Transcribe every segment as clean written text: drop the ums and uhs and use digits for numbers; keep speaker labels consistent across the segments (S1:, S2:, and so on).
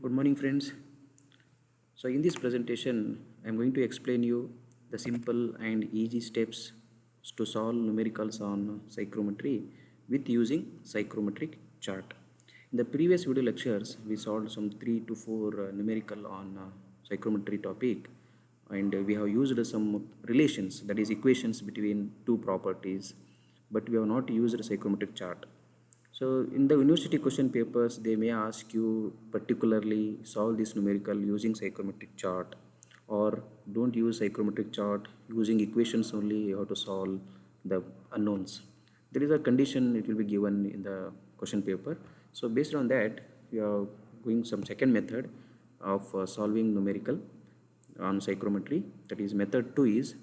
S1: Good morning, friends. So in this presentation, I am going to explain you the simple and easy steps to solve numericals on psychrometry with using psychrometric chart. In the previous video lectures, we solved some 3 to 4 numerical on psychrometry topic, and we have used some relations, that is equations between two properties, but we have not used a psychrometric chart. So in the university question papers, they may ask you particularly solve this numerical using psychrometric chart, or don't use psychrometric chart, using equations only you have to solve the unknowns. There is a condition, it will be given in the question paper. So based on that, we are going some second method of solving numerical on psychrometry. That is, method 2 is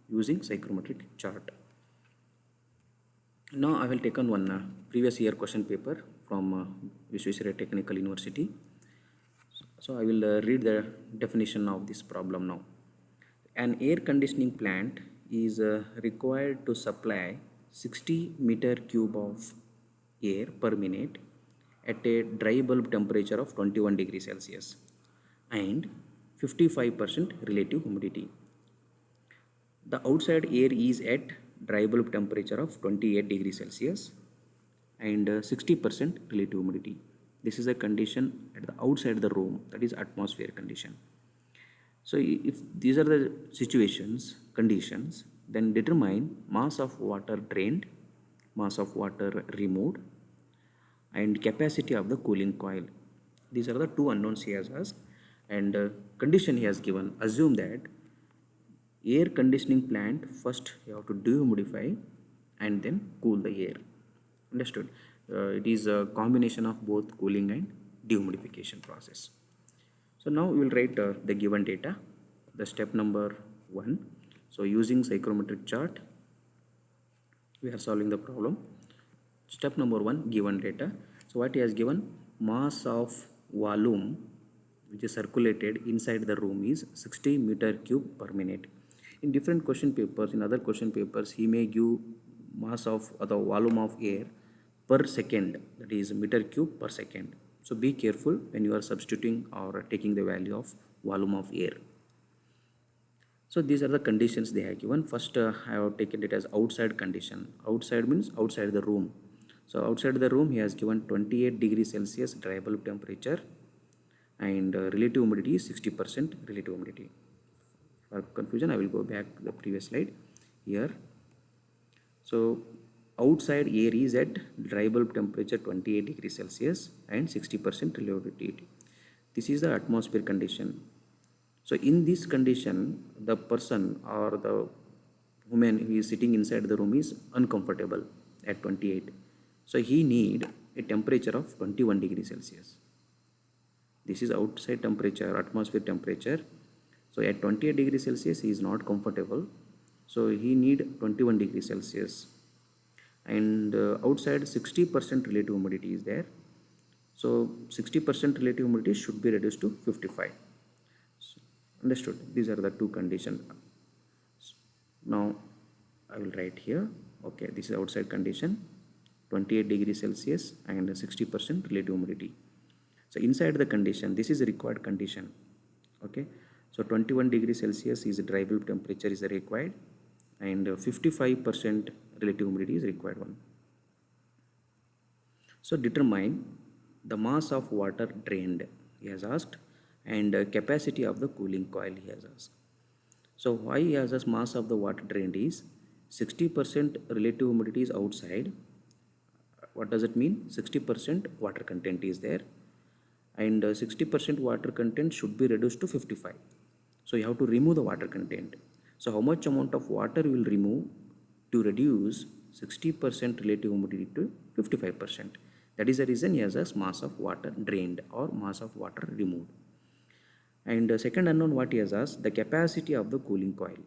S1: using psychrometric chart. Now I will take on one previous year question paper from Visvesvaraya Technical University. So I will read the definition of this problem now. An air conditioning plant is required to supply 60 meter cube of air per minute at a dry bulb temperature of 21 degrees Celsius and 55% relative humidity. The outside air is at dry bulb temperature of 28 degrees Celsius and 60% relative humidity. This is a condition at the outside the room, that is atmosphere condition. So if these are the conditions, then determine mass of water drained, mass of water removed, and capacity of the cooling coil. These are the two unknowns he has asked, and condition he has given. Assume that air conditioning plant, first you have to dehumidify and then cool the air. Understood? It is a combination of both cooling and dehumidification process. So now we will write the given data, the step number 1. So using psychrometric chart, we are solving the problem. Step number 1, given data. So what he has given, mass of volume which is circulated inside the room is 60 meter cube per minute. In different question papers, in other question papers, he may give mass of the volume of air per second, that is meter cube per second. So be careful when you are substituting or taking the value of volume of air. So these are the conditions they have given. First, I have taken it as outside condition. Outside means outside the room. So outside the room, he has given 28 degrees Celsius dry bulb temperature and relative humidity is 60% relative humidity. For confusion, I will go back to the previous slide here. So outside air is at dry bulb temperature 28 degrees Celsius and 60% relative humidity. This is the atmosphere condition. So in this condition, the person or the woman who is sitting inside the room is uncomfortable at 28. So he need a temperature of 21 degrees Celsius. This is outside temperature, atmosphere temperature. So at 28 degrees Celsius, he is not comfortable. So he need 21 degrees Celsius. And outside 60% relative humidity is there. So 60% relative humidity should be reduced to 55. So, understood? These are the two conditions. Now I will write here. Okay, this is outside condition, 28 degrees Celsius and 60% relative humidity. So inside the condition, this is a required condition. Okay, so 21 degrees Celsius is dry bulb temperature is required and 55% relative humidity is required one. So determine the mass of water drained, he has asked, and capacity of the cooling coil, he has asked. So why he has asked mass of the water drained is 60% relative humidity is outside. What does it mean? 60% water content is there and 60% water content should be reduced to 55. So you have to remove the water content. So how much amount of water you will remove to reduce 60% relative humidity to 55%? That is the reason he has a mass of water drained or mass of water removed. And second unknown, what he has asked, the capacity of the cooling coil.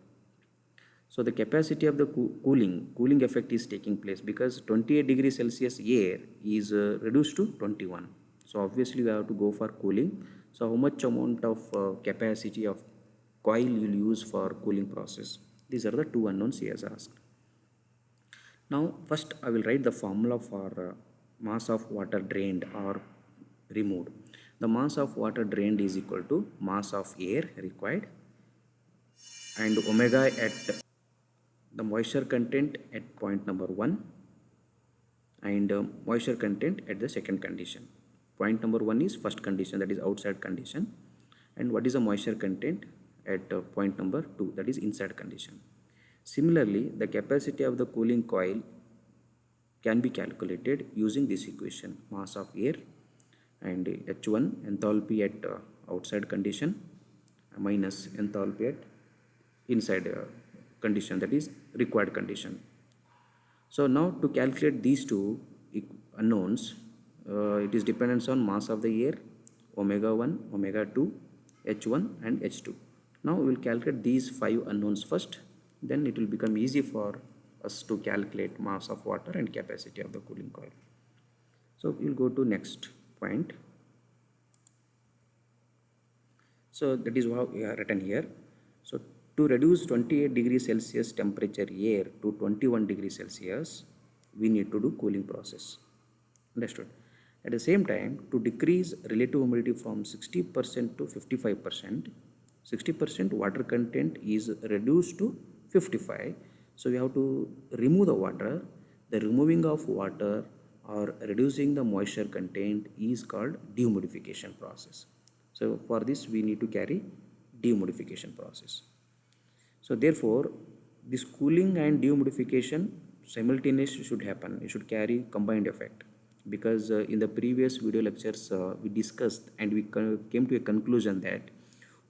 S1: So the capacity of the cooling effect is taking place because 28 degrees Celsius air is reduced to 21. So obviously we have to go for cooling. So how much amount of capacity of coil you will use for cooling process? These are the two unknowns he has asked. Now first I will write the formula for mass of water drained or removed. The mass of water drained is equal to mass of air required, and omega at the moisture content at point number 1 and moisture content at the second condition. Point number 1 is first condition, that is outside condition, and what is the moisture content at point number 2, that is inside condition. Similarly, the capacity of the cooling coil can be calculated using this equation: mass of air and H1 enthalpy at outside condition minus enthalpy at inside condition, that is required condition. So now to calculate these two unknowns, it is dependence on mass of the air, omega 1, omega 2, H1 and H2. Now we will calculate these 5 unknowns first, then it will become easy for us to calculate mass of water and capacity of the cooling coil. So we will go to next point. So that is what we have written here. So to reduce 28 degrees Celsius temperature air to 21 degrees Celsius, we need to do cooling process. Understood? At the same time, to decrease relative humidity from 60% to 55%, 60% water content is reduced to 55. So we have to remove the water. The removing of water or reducing the moisture content is called dehumidification process. So for this we need to carry dehumidification process. So therefore this cooling and dehumidification simultaneously should happen. It should carry combined effect, because in the previous video lectures we discussed and we came to a conclusion that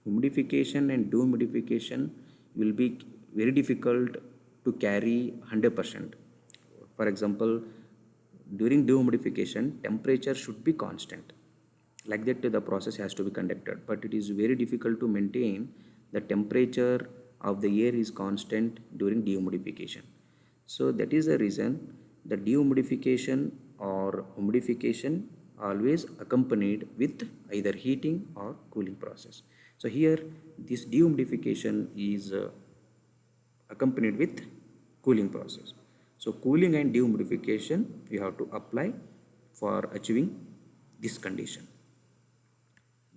S1: humidification and dehumidification will be very difficult to carry 100%. For example, during dehumidification temperature should be constant, like that the process has to be conducted, but it is very difficult to maintain the temperature of the air is constant during dehumidification. So that is the reason the dehumidification or humidification always accompanied with either heating or cooling process. So here this dehumidification is accompanied with cooling process. So cooling and dehumidification you have to apply for achieving this condition.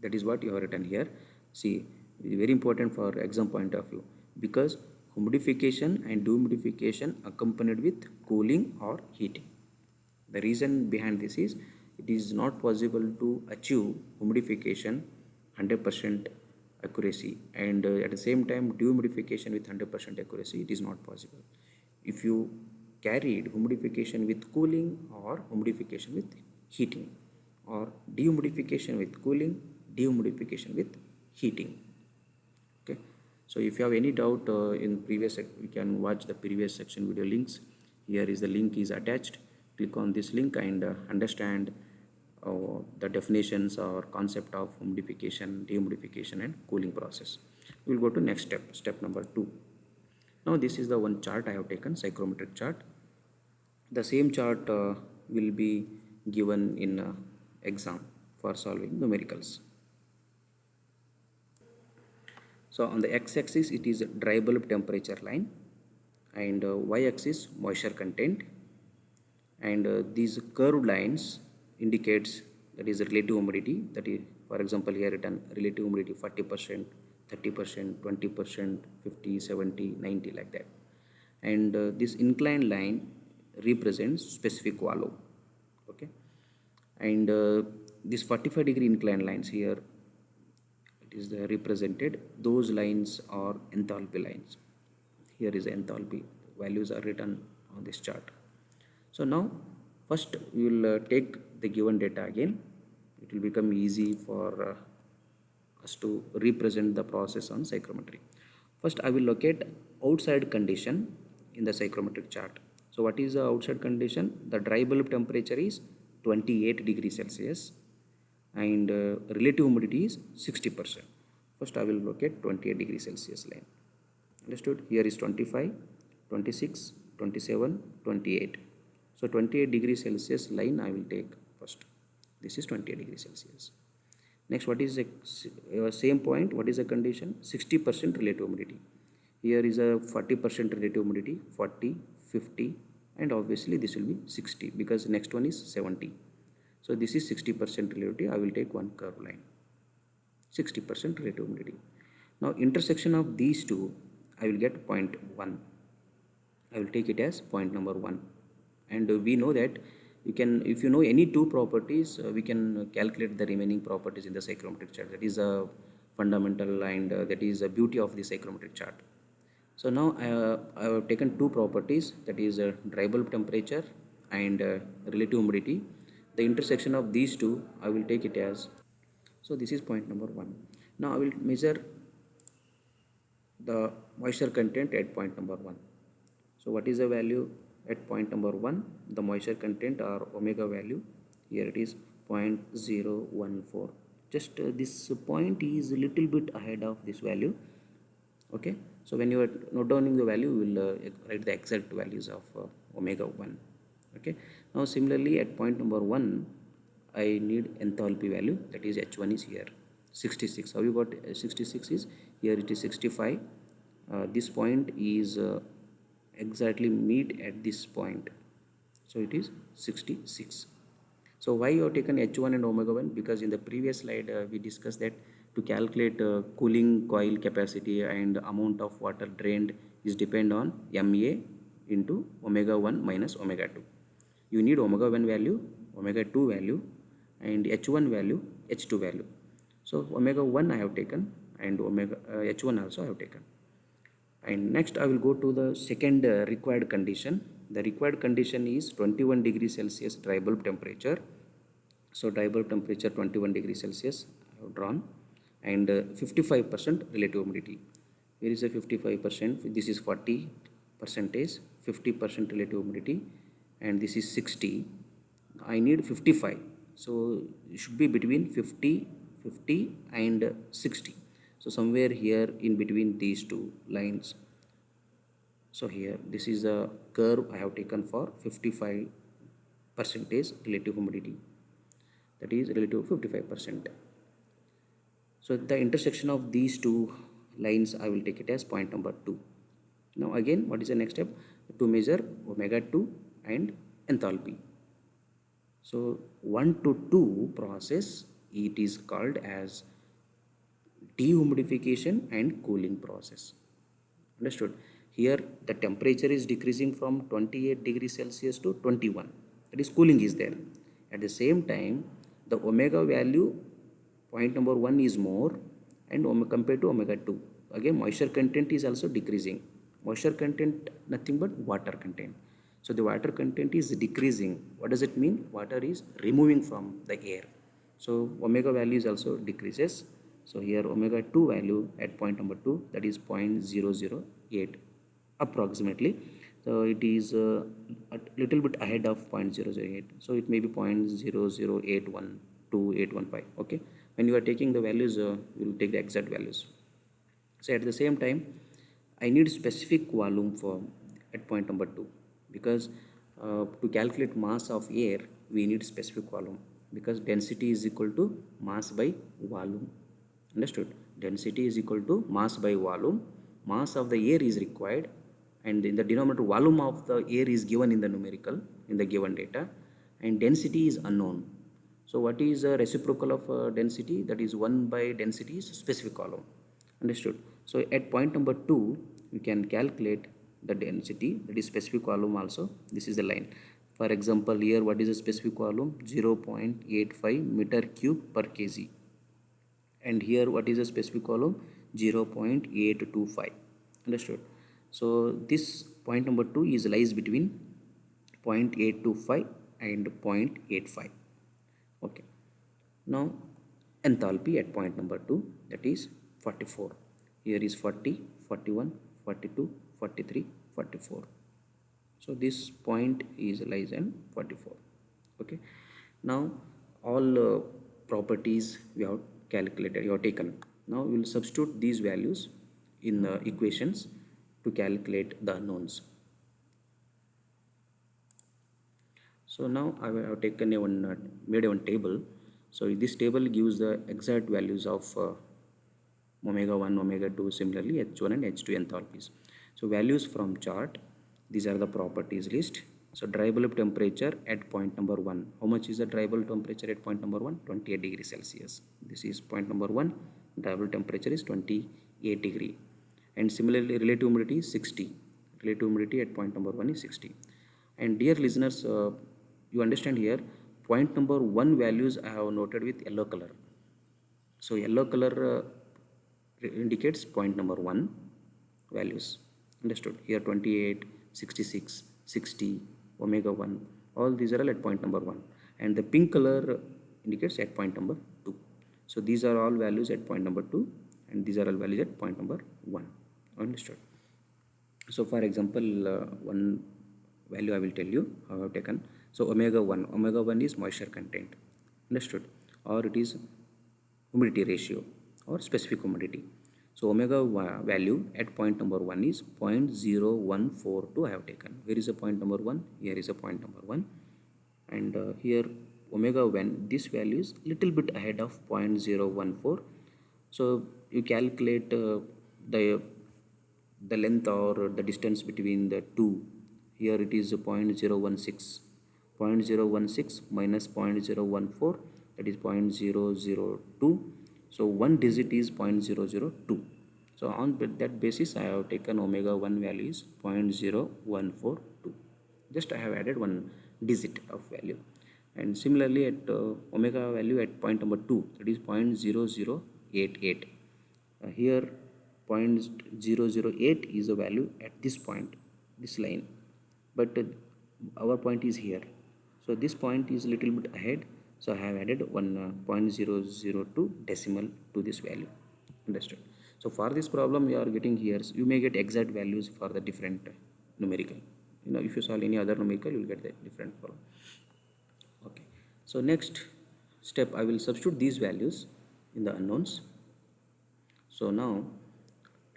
S1: That is what you have written here. See, it is very important for exam point of view, because humidification and dehumidification accompanied with cooling or heating. The reason behind this is it is not possible to achieve humidification 100% accuracy, and at the same time dehumidification with 100% accuracy, it is not possible. If you carried humidification with cooling or humidification with heating, or dehumidification with cooling, dehumidification with heating. Okay, so if you have any doubt in previous, you can watch the previous section video links. Here is the link is attached. Click on this link and understand the definitions or concept of humidification, dehumidification and cooling process. We will go to next step, step number 2. Now this is the one chart I have taken, psychrometric chart. The same chart will be given in exam for solving numericals. So on the x-axis it is dry bulb temperature line, and y-axis moisture content, and these curved lines indicates that is relative humidity. That is, for example, here written relative humidity 40%, 30%, 20%, 50, 70, 90, like that. And this inclined line represents specific volume. Okay, and this 45-degree inclined lines here, it is represented, those lines are enthalpy lines. Here is enthalpy values are written on this chart. So now first we will take the given data again. It will become easy for us to represent the process on psychrometry. First I will locate outside condition in the psychrometric chart. So what is the outside condition? The dry bulb temperature is 28 degrees Celsius and relative humidity is 60%. First I will locate 28 degrees Celsius line. Understood? Here is 25, 26, 27, 28. So 28 degrees Celsius line I will take first. This is 28 degrees Celsius. Next, what is the same point? What is the condition? 60% relative humidity. Here is a 40% relative humidity, 40, 50, and obviously this will be 60 because next one is 70. So So this is 60% relativity. I will take one curve line, 60% relative humidity. Now intersection of these two, I will get 0.1. I will take it as point number 1. And we know that you can, if you know any two properties, we can calculate the remaining properties in the psychrometric chart. That is a fundamental, and that is the beauty of the psychrometric chart. So now I have taken two properties, that is dry bulb temperature and relative humidity. The intersection of these two, I will take it as, so this is point number 1. Now I will measure the moisture content at point number 1. So what is the value at point number 1? The moisture content or omega value, here it is 0.014. Just this point is a little bit ahead of this value. Okay, so when you are note downing the value, you will write the exact values of omega 1. Okay, now similarly at point number 1, I need enthalpy value, that is H1 is here 66. How you got 66 is, here it is 65. This point is exactly meet at this point, so it is 66. So why you have taken H1 and omega 1? Because in the previous slide we discussed that to calculate cooling coil capacity and amount of water drained is depend on MA into omega 1 minus omega 2. You need omega 1 value, omega 2 value, and H1 value, H2 value. So omega 1 I have taken, and omega H1 also I have taken. And next I will go to the second required condition. The required condition is 21 degrees Celsius dry bulb temperature. So dry bulb temperature 21 degrees Celsius I have drawn, and 55% relative humidity. Here is a 55%, this is 40 percentage, 50% relative humidity, and this is 60. I need 55, so it should be between 50 and 60. So somewhere here in between these two lines. So here this is a curve I have taken for 55% relative humidity, that is relative 55%. So the intersection of these two lines, I will take it as point number 2. Now again, what is the next step? To measure omega 2 and enthalpy. So 1 to 2 process, it is called as dehumidification and cooling process. Understood? Here the temperature is decreasing from 28 degrees Celsius to 21. That is, cooling is there. At the same time, the omega value, point number 1 is more, and compared to omega 2. Again, moisture content is also decreasing. Moisture content, nothing but water content. So the water content is decreasing. What does it mean? Water is removing from the air. So omega value is also decreases. So here omega 2 value at point number 2, that is 0.008 approximately. So it is a little bit ahead of 0.008. So it may be 0.00812.815. Okay, when you are taking the values, you will take the exact values. So at the same time, I need specific volume for at point number 2, because to calculate mass of air we need specific volume, because density is equal to mass by volume. Understood? Density is equal to mass by volume. Mass of the air is required, and in the denominator volume of the air is given in the numerical in the given data, and density is unknown. So what is a reciprocal of density? That is 1 by density is specific volume. Understood? So at point number 2, we can calculate the density, that is specific volume also. This is the line. For example, here what is the specific volume? 0.85 meter cube per kg. And here what is the specific volume? 0.825. Understood? So this point number 2 is lies between 0.825 and 0.85. Okay. Now enthalpy at point number 2, that is 44. Here is 40, 41, 42, 43, 44. So this point is lies in 44. Okay. Now all properties we have calculated, you have taken. Now we will substitute these values in the equations to calculate the unknowns. So now I have taken made one table. So this table gives the exact values of omega 1, omega 2, similarly H1 and H2 enthalpies. So values from chart, these are the properties list, So dry bulb temperature at point number 1. How much is the dry bulb temperature at point number 1? 28 degrees Celsius. This is point number 1. Dry bulb temperature is 28 degree. And similarly, relative humidity is 60. Relative humidity at point number 1 is 60. And dear listeners, you understand here, point number 1 values I have noted with yellow color. So yellow color indicates point number 1 values. Understood? Here 28, 66, 60, omega 1, all these are all at point number 1. And the pink color indicates at point number 2. So these are all values at point number 2 and these are all values at point number 1. Understood? So for example, one value I will tell you how I have taken. So omega 1 is moisture content. Understood? Or it is humidity ratio or specific humidity. So omega value at point number 1 is 0.0142 I have taken. Where is the point number 1? Here is a point number 1. And here omega 1, this value is little bit ahead of 0.014. So you calculate the length or the distance between the two. Here it is 0.016. 0.016 minus 0.014, that is 0.002. So one digit is 0.002. So on that basis I have taken omega 1 value is 0.0142. Just I have added one digit of value. And similarly at omega value at point number 2, that is 0.0088. Here 0.008 is the value at this point, this line, but our point is here. So this point is little bit ahead, so I have added one 0.002 decimal to this value. Understood? So for this problem you are getting here, you may get exact values for the different numerical. If you solve any other numerical, you will get the different problem. Okay. So next step, I will substitute these values in the unknowns. So now,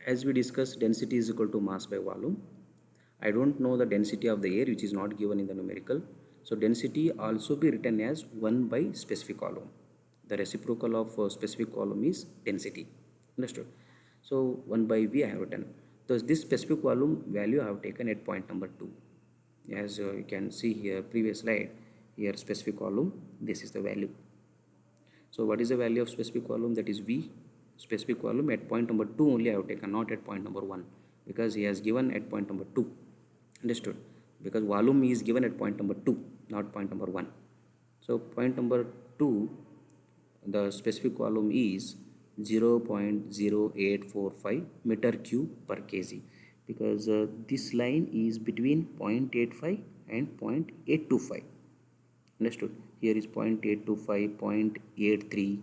S1: as we discussed, density is equal to mass by volume. I don't know the density of the air, which is not given in the numerical. So density also be written as 1 by specific volume. The reciprocal of specific volume is density. Understood? So 1 by V I have written. So this specific volume value I have taken at point number 2. As you can see here, previous slide, here specific volume, this is the value. So what is the value of specific volume? That is V. Specific volume at point number 2 only I have taken, not at point number 1, because he has given at point number 2. Understood? Because volume is given at point number 2, not point number 1. So point number 2, the specific volume is 0.0845 meter cube per kg, because this line is between 0.85 and 0.825. Understood? Here is 0.825, 0.83,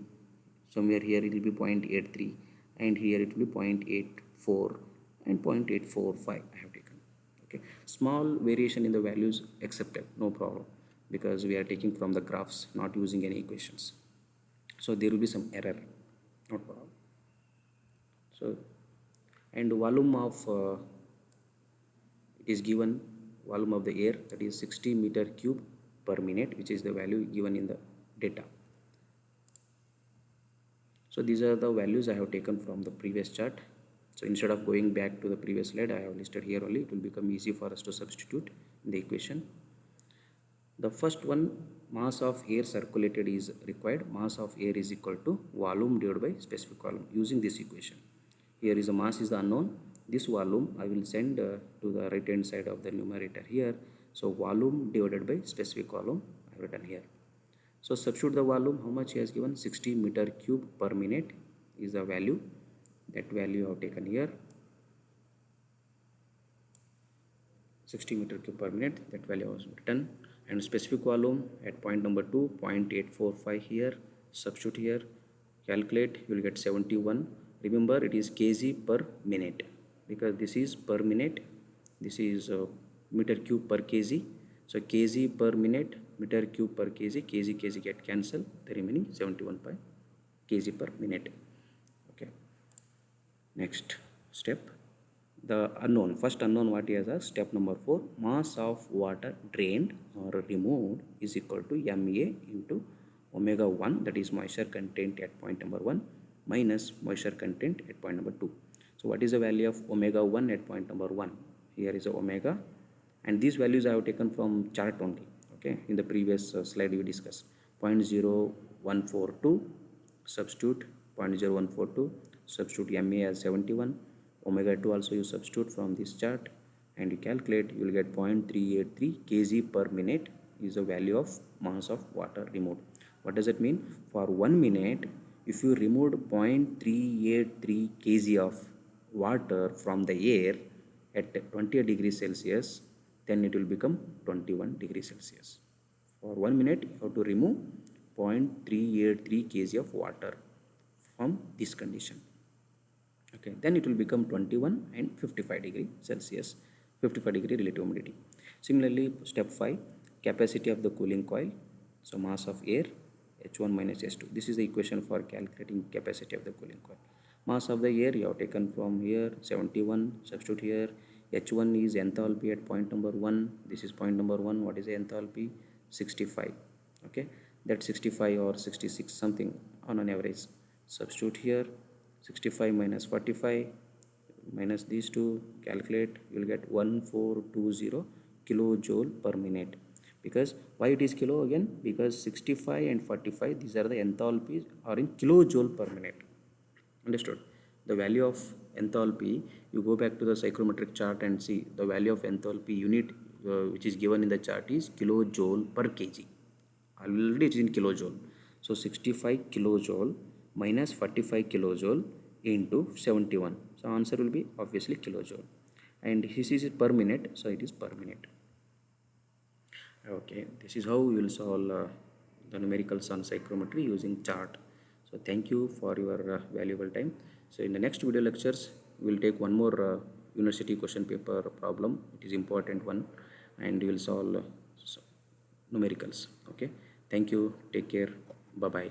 S1: somewhere here it will be 0.83, and here it will be 0.84 and 0.845 I have taken. Okay, small variation in the values accepted, no problem, because we are taking from the graphs, not using any equations. So there will be some error, no problem. So, and volume of it is given, volume of the air, that is 60 meter cube per minute, which is the value given in the data. So these are the values I have taken from the previous chart. So instead of going back to the previous slide, I have listed here only. It will become easy for us to substitute in the equation. The first one, mass of air circulated is required. Mass of air is equal to volume divided by specific volume, using this equation. Here is the mass is the unknown. This volume I will send to the right hand side of the numerator here. So volume divided by specific volume I have written here. So substitute the volume, how much he has given, 60 meter cube per minute is the value. That value I have taken here, 60 meter cube per minute, that value was written. And specific volume at point number 2, 0.845 here, substitute here, calculate, you will get 71. Remember, it is kg per minute, because this is per minute, this is meter cube per kg. So kg per minute, meter cube per kg, kg get cancelled, the remaining 71 by kg per minute. Okay. Next step, the unknown, first unknown what he has asked, step number 4, mass of water drained or removed is equal to MA into omega 1, that is moisture content at point number 1, minus moisture content at point number 2. So what is the value of omega 1 at point number 1? Here is omega and these values I have taken from chart only. Okay, in the previous slide we discussed 0.0142, substitute 0.0142, substitute MA as 71, omega 2 also you substitute from this chart, and you calculate, you will get 0.383 kg per minute is the value of mass of water removed. What does it mean? For 1 minute, if you removed 0.383 kg of water from the air at 20 degrees Celsius, then it will become 21 degrees Celsius. For 1 minute, you have to remove 0.383 kg of water from this condition. Okay, then it will become 21 and 55 degree Celsius, 55 degree relative humidity. Similarly, step 5, capacity of the cooling coil. So mass of air, H1 minus H2. This is the equation for calculating capacity of the cooling coil. Mass of the air you have taken from here 71, substitute here. H1 is enthalpy at point number 1. This is point number 1. What is the enthalpy? 65. Okay, that 65 or 66 something on an average. Substitute here 65 minus 45 minus these two, calculate, you will get 1420 kilojoule per minute. Because why it is kilo again? Because 65 and 45, these are the enthalpies are in kilojoule per minute. Understood? The value of enthalpy, you go back to the psychrometric chart and see the value of enthalpy unit which is given in the chart is kilojoule per kg. Already it is in kilojoule. So 65 kilojoule minus 45 kilojoule into 71. So answer will be obviously kilojoule. And this is per minute, so it is per minute. Okay, this is how we will solve the numericals on psychrometry using chart. So thank you for your valuable time. So in the next video lectures, we will take one more university question paper problem. It is important one, and we will solve numericals. Okay, thank you, take care, bye bye.